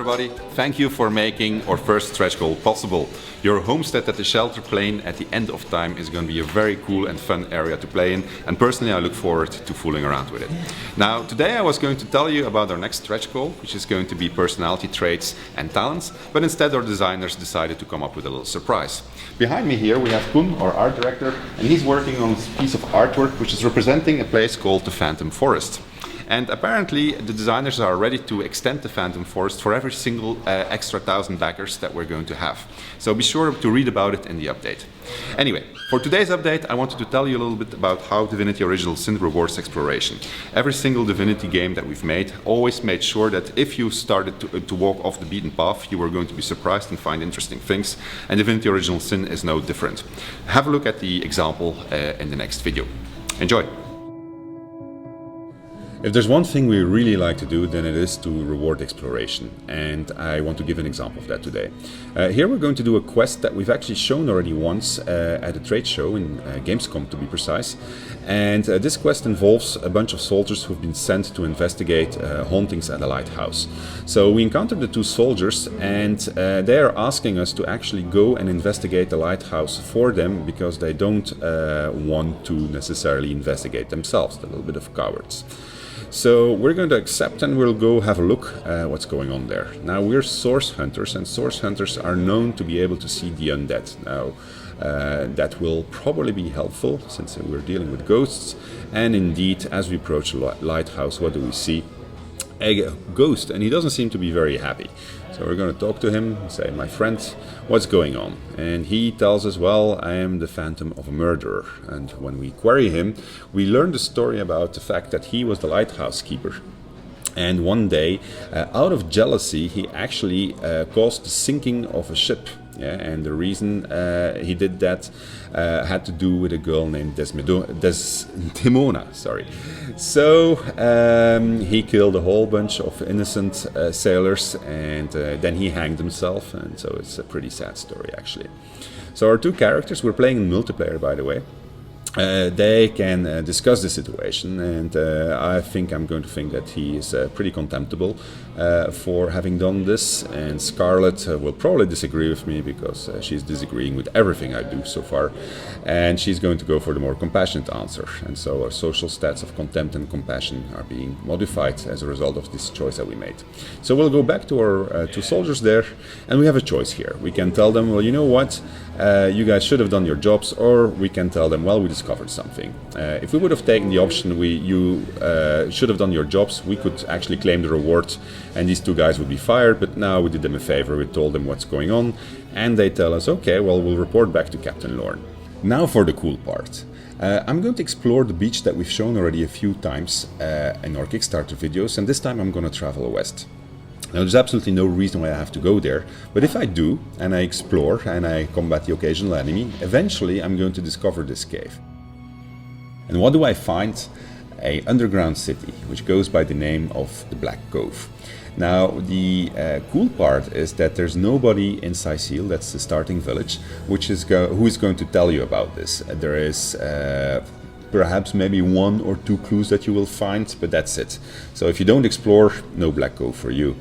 everybody. Thank you for making our first stretch goal possible. Your homestead at the shelter plane at the end of time is going to be a very cool and fun area to play in, and personally I look forward to fooling around with it. Now, today I was going to tell you about our next stretch goal, which is going to be personality traits and talents, but instead our designers decided to come up with a little surprise. Behind me here we have Koen, our art director, and he's working on a piece of artwork which is representing a place called the Phantom Forest. And apparently the designers are ready to extend the Phantom Forest for every single extra 1,000 backers that we're going to have. So be sure to read about it in the update. Anyway, for today's update I wanted to tell you a little bit about how Divinity Original Sin rewards exploration. Every single Divinity game that we've made always made sure that if you started to walk off the beaten path, you were going to be surprised and find interesting things, and Divinity Original Sin is no different. Have a look at the example in the next video. Enjoy! If there's one thing we really like to do, then it is to reward exploration, and I want to give an example of that today. Here we're going to do a quest that we've actually shown already once at a trade show in Gamescom, to be precise, and this quest involves a bunch of soldiers who've been sent to investigate hauntings at a lighthouse. So we encountered the two soldiers, and they are asking us to actually go and investigate the lighthouse for them because they don't want to necessarily investigate themselves. They're a little bit of cowards. So we're going to accept and we'll go have a look at what's going on there. Now we're source hunters, and source hunters are known to be able to see the undead. Now that will probably be helpful since we're dealing with ghosts, and indeed as we approach the lighthouse, what do we see? A ghost, and he doesn't seem to be very happy. So we're going to talk to him and say, my friend, what's going on? And he tells us, well, I am the phantom of a murderer. And when we query him, we learn the story about the fact that he was the lighthouse keeper. And one day, out of jealousy, he actually caused the sinking of a ship. Yeah, and the reason he did that had to do with a girl named Desdemona. So he killed a whole bunch of innocent sailors, and then he hanged himself. And so it's a pretty sad story, actually. So our two characters, we're playing in multiplayer, by the way. They can discuss the situation, and I think I'm going to think that he is pretty contemptible for having done this, and Scarlett will probably disagree with me because she's disagreeing with everything I do so far, and she's going to go for the more compassionate answer. And so our social stats of contempt and compassion are being modified as a result of this choice that we made. So we'll go back to our two soldiers there, and we have a choice here. We can tell them, well, you know what, you guys should have done your jobs, or we can tell them, well, we discovered something. If we would have taken the option, you should have done your jobs, we could actually claim the reward, and these two guys would be fired, but now we did them a favor, we told them what's going on, and they tell us, okay, well, we'll report back to Captain Lorne. Now for the cool part. I'm going to explore the beach that we've shown already a few times in our Kickstarter videos, and this time I'm going to travel west. Now, there's absolutely no reason why I have to go there, but if I do, and I explore, and I combat the occasional enemy, eventually I'm going to discover this cave. And what do I find? An underground city, which goes by the name of the Black Cove. Now, the cool part is that there's nobody in Sicile, that's the starting village, who is going to tell you about this. There is perhaps maybe one or two clues that you will find, but that's it. So if you don't explore, no Black Cove for you.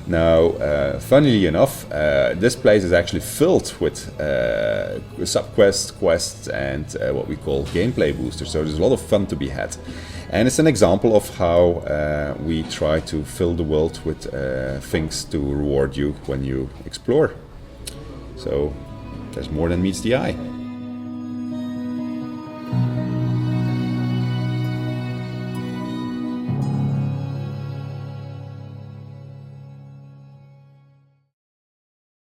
Now, funnily enough, this place is actually filled with sub-quests, quests, and what we call gameplay boosters, so there's a lot of fun to be had. And it's an example of how we try to fill the world with things to reward you when you explore. So there's more than meets the eye.